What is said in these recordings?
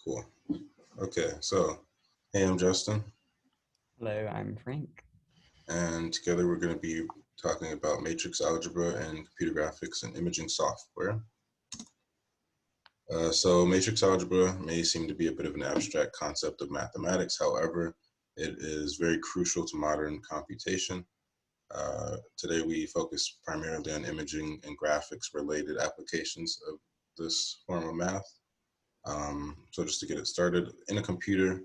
Cool. Okay, so hey, I'm Justin, Hello, I'm Frank. and together we're going to be talking about matrix algebra and computer graphics and imaging software. So matrix algebra may seem to be a bit of an abstract concept of mathematics. However, it is very crucial to modern computation. Today we focus primarily on imaging and graphics related applications of this form of math. So just to get it started, in a computer,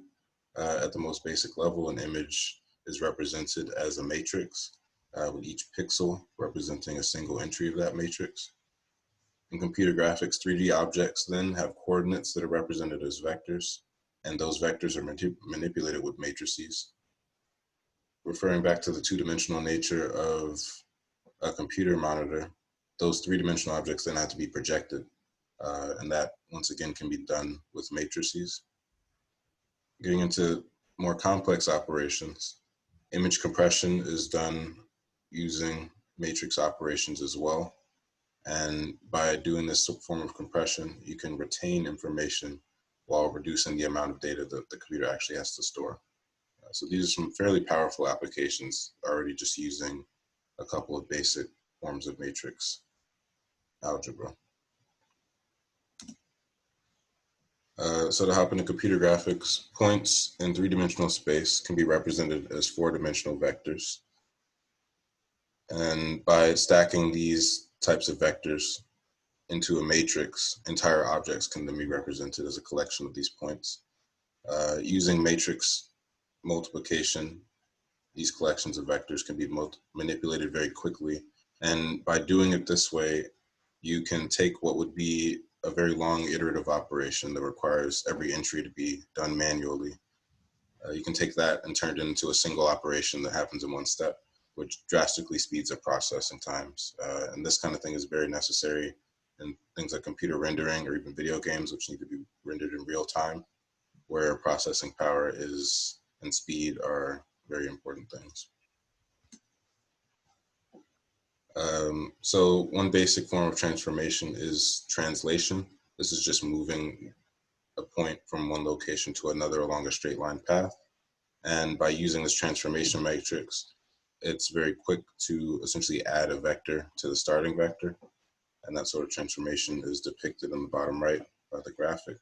at the most basic level, an image is represented as a matrix, with each pixel representing a single entry of that matrix. In computer graphics, 3D objects then have coordinates that are represented as vectors, and those vectors are manipulated with matrices. Referring back to the two-dimensional nature of a computer monitor, those three-dimensional objects then have to be projected, and that once again can be done with matrices. Getting into more complex operations, image compression is done using matrix operations as well. And by doing this form of compression, you can retain information while reducing the amount of data that the computer actually has to store. So these are some fairly powerful applications already just using a couple of basic forms of matrix algebra. So to hop into computer graphics, points in three-dimensional space can be represented as four-dimensional vectors. And by stacking these types of vectors into a matrix, entire objects can then be represented as a collection of these points. Using matrix multiplication, these collections of vectors can be manipulated very quickly. And by doing it this way, you can take what would be a very long iterative operation that requires every entry to be done manually. You can take that and turn it into a single operation that happens in one step, which drastically speeds up processing times. And this kind of thing is very necessary in things like computer rendering or even video games, which need to be rendered in real time, where processing power is and speed are very important things. So one basic form of transformation is translation. This is just moving a point from one location to another along a straight line path. And by using this transformation matrix, it's very quick to essentially add a vector to the starting vector. And that sort of transformation is depicted in the bottom right by the graphic.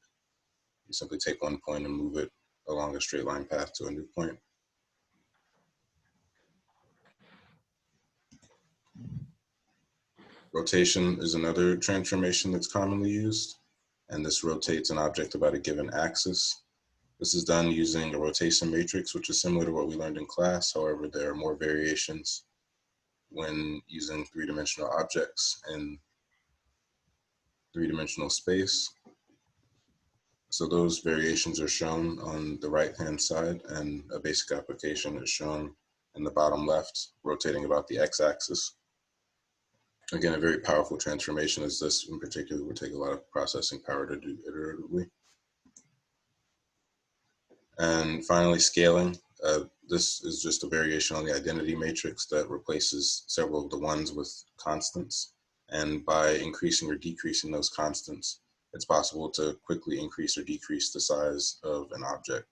You simply take one point and move it along a straight line path to a new point. Rotation is another transformation that's commonly used, and this rotates an object about a given axis. This is done using a rotation matrix, which is similar to what we learned in class. However, there are more variations when using three-dimensional objects in three-dimensional space. So those variations are shown on the right-hand side, and a basic application is shown in the bottom left, rotating about the x-axis. Again, a very powerful transformation, as this in particular would take a lot of processing power to do iteratively. And finally, scaling. This is just a variation on the identity matrix that replaces several of the ones with constants. And by increasing or decreasing those constants, it's possible to quickly increase or decrease the size of an object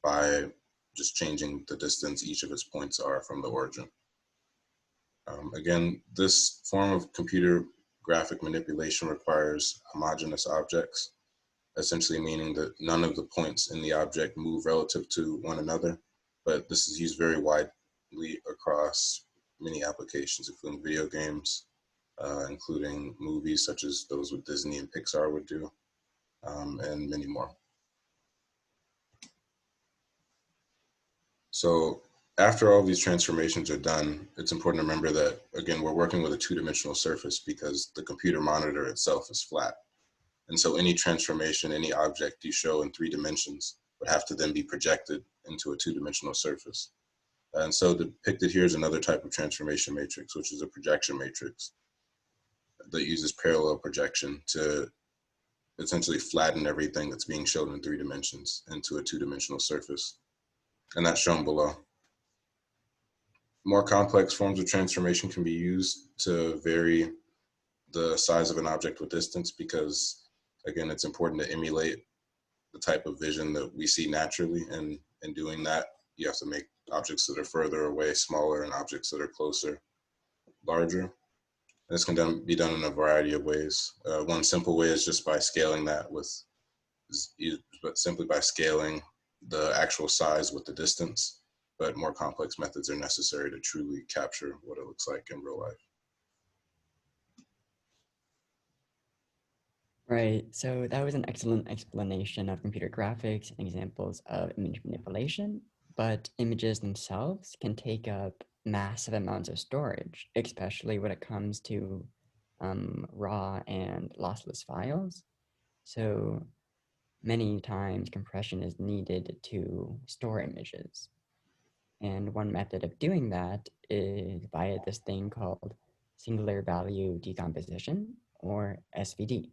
by just changing the distance each of its points are from the origin. Again, this form of computer graphic manipulation requires homogeneous objects, essentially meaning that none of the points in the object move relative to one another, but this is used very widely across many applications, including video games, including movies such as those with Disney and Pixar would do, and many more. So after all these transformations are done, it's important to remember that, again, we're working with a two-dimensional surface because the computer monitor itself is flat. And so any transformation, any object you show in 3 dimensions would have to then be projected into a two-dimensional surface. And so depicted here is another type of transformation matrix, which is a projection matrix that uses parallel projection to essentially flatten everything that's being shown in 3 dimensions into a two-dimensional surface. And that's shown below. More complex forms of transformation can be used to vary the size of an object with distance because, again, it's important to emulate the type of vision that we see naturally. And in doing that, you have to make objects that are further away smaller and objects that are closer larger. This can be done in a variety of ways. One simple way is just by scaling that but simply by scaling the actual size with the distance. But more complex methods are necessary to truly capture what it looks like in real life. Right, so that was an excellent explanation of computer graphics and examples of image manipulation, but images themselves can take up massive amounts of storage, especially when it comes to raw and lossless files. So many times compression is needed to store images. And one method of doing that is via this thing called singular value decomposition, or SVD.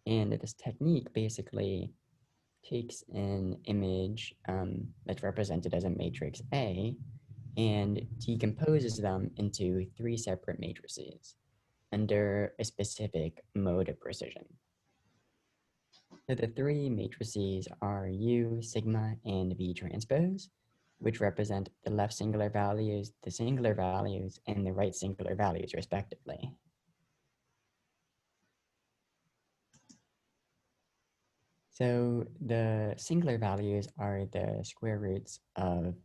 And this technique basically takes an image that's represented as a matrix A and decomposes them into three separate matrices under a specific mode of precision. So the three matrices are U, sigma, and V transpose, which represent the left singular values, the singular values, and the right singular values, respectively. So the singular values are the square roots of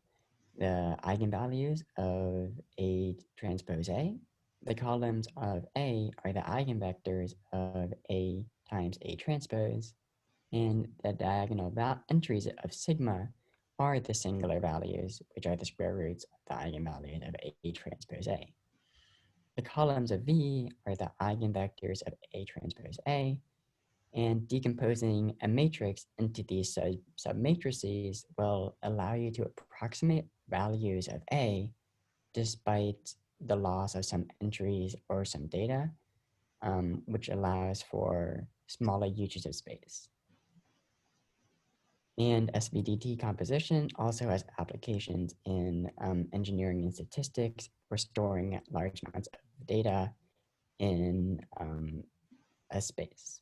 the eigenvalues of A transpose A. The columns of A are the eigenvectors of A times A transpose, and the diagonal entries of sigma are the singular values, which are the square roots of the eigenvalues of A transpose A. The columns of V are the eigenvectors of A transpose A, and decomposing a matrix into these submatrices will allow you to approximate values of A despite the loss of some entries or some data, which allows for smaller usage of space. And SVD decomposition also has applications in engineering and statistics for storing large amounts of data in a space.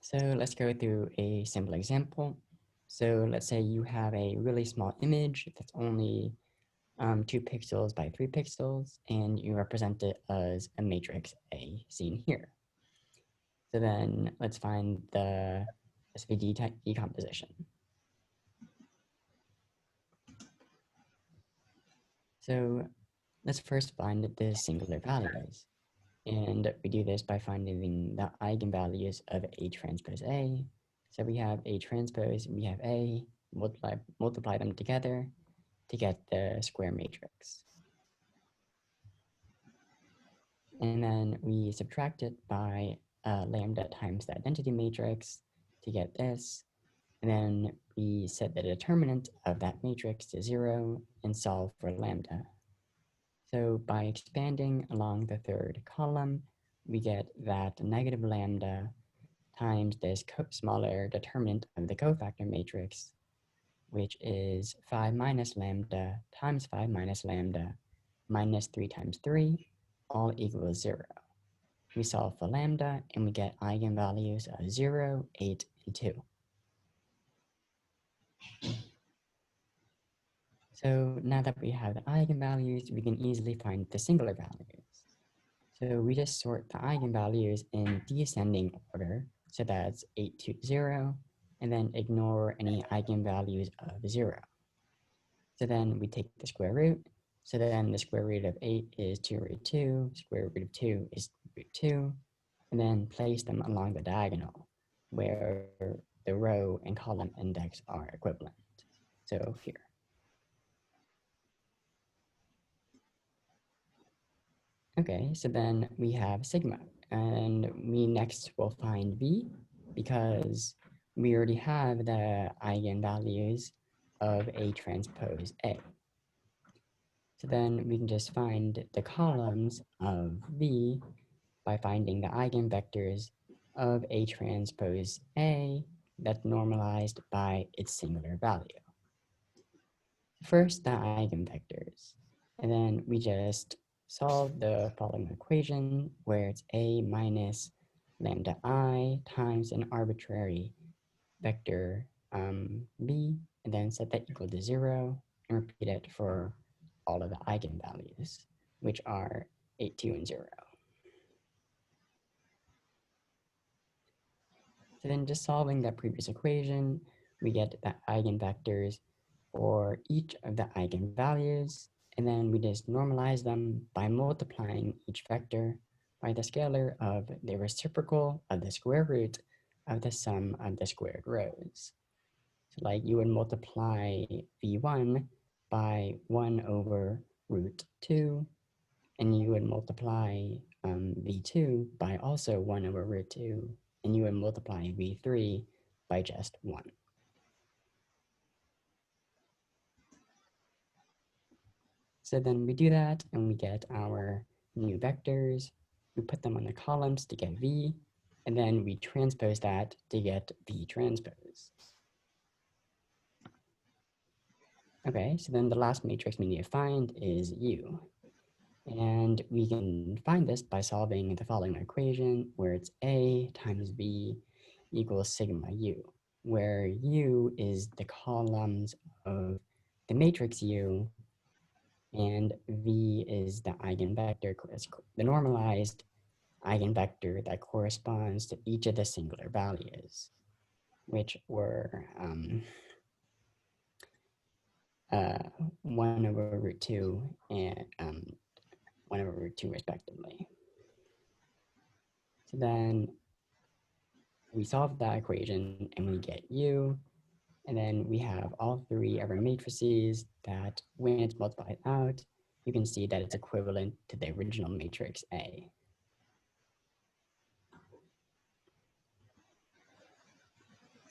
So let's go through a simple example. So let's say you have a really small image that's only 2 pixels by 3 pixels, and you represent it as a matrix A seen here. So then let's find the SVD decomposition. So let's first find the singular values. And we do this by finding the eigenvalues of A transpose A. So we have A transpose, we have A, multiply them together to get the square matrix. And then we subtract it by lambda times the identity matrix to get this. And then we set the determinant of that matrix to 0 and solve for lambda. So by expanding along the third column, we get that negative lambda times this smaller determinant of the cofactor matrix, which is 5 minus lambda times 5 minus lambda minus 3 times 3, all equals 0. We solve for lambda and we get eigenvalues of 0, 8, and 2. So now that we have the eigenvalues, we can easily find the singular values. So we just sort the eigenvalues in descending order. So that's 8 to 0, and then ignore any eigenvalues of 0. So then we take the square root. So then the square root of 8 is 2 root 2, square root of 2 is root 2, and then place them along the diagonal where the row and column index are equivalent. So here. Okay, so then we have sigma, and we next will find V because we already have the eigenvalues of A transpose A. So then we can just find the columns of V by finding the eigenvectors of A transpose A that's normalized by its singular value. First, the eigenvectors, and then we just solve the following equation where it's A minus lambda I times an arbitrary vector b, and then set that equal to 0, and repeat it for all of the eigenvalues, which are 8, 2, and 0. So then just solving that previous equation, we get the eigenvectors for each of the eigenvalues, and then we just normalize them by multiplying each vector by the scalar of the reciprocal of the square root of the sum of the squared rows. So like you would multiply v1 by 1 over root 2, and you would multiply v2 by also 1 over root 2, and you would multiply v3 by just 1. So then we do that, and we get our new vectors. We put them on the columns to get v, and then we transpose that to get v transpose. Okay, so then the last matrix we need to find is U. And we can find this by solving the following equation, where it's A times V equals sigma U, where U is the columns of the matrix U, and V is the eigenvector, the normalized eigenvector that corresponds to each of the singular values, which were 1 over root 2 and 1 over root 2 respectively. So then we solve that equation and we get U, and then we have all three of our matrices that when it's multiplied out, you can see that it's equivalent to the original matrix A.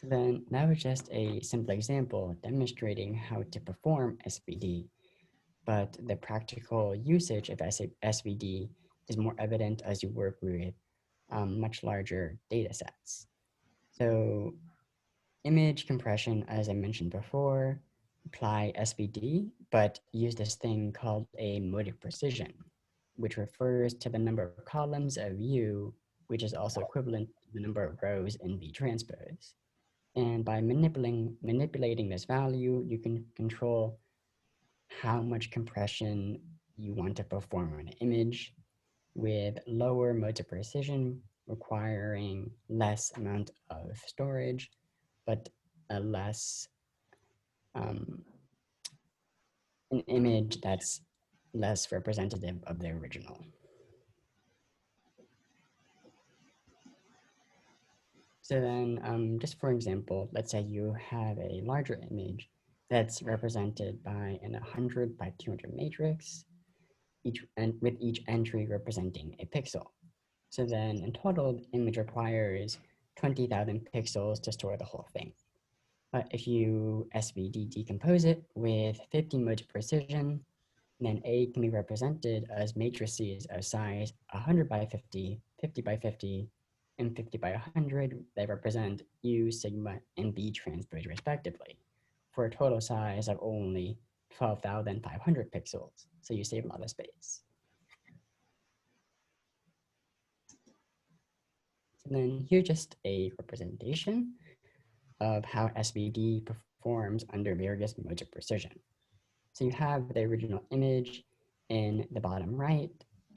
So then that was just a simple example demonstrating how to perform SVD, but the practical usage of SVD is more evident as you work with much larger data sets. So image compression, as I mentioned before, apply SVD, but use this thing called a motive precision, which refers to the number of columns of U, which is also equivalent to the number of rows in V transpose. And by manipulating this value, you can control how much compression you want to perform on an image with lower modes of precision, requiring less amount of storage, but a less an image that's less representative of the original. So then, just for example, let's say you have a larger image that's represented by an 100 by 200 matrix, with each entry representing a pixel. So then in total, the image requires 20,000 pixels to store the whole thing. But if you SVD decompose it with 50 modes of precision, then A can be represented as matrices of size 100 by 50, 50 by 50, and 50 by 100 that represent U, sigma, and V transpose respectively, for a total size of only 12,500 pixels. So you save a lot of space. So then here's just a representation of how SVD performs under various modes of precision. So you have the original image in the bottom right,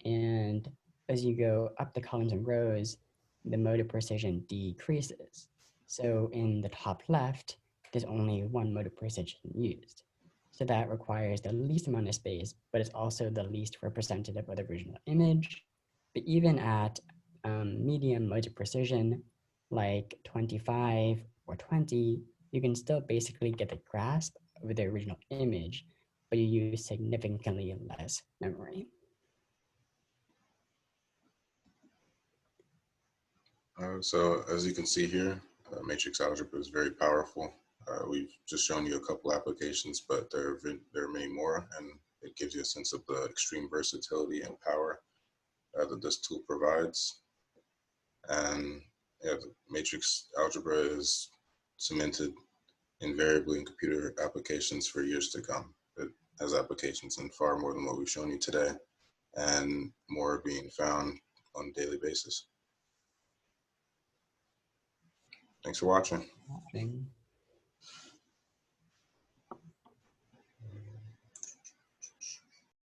and as you go up the columns and rows, the mode of precision decreases. So in the top left, there's only one mode of precision used. So that requires the least amount of space, but it's also the least representative of the original image. But even at medium modes of precision, like 25 or 20, you can still basically get a grasp of the original image, but you use significantly less memory. So as you can see here, matrix algebra is very powerful. We've just shown you a couple applications, but there are many more, and it gives you a sense of the extreme versatility and power that this tool provides. And yeah, the matrix algebra is cemented invariably in computer applications for years to come. It has applications in far more than what we've shown you today, and more being found on a daily basis. Thanks for watching. Watching.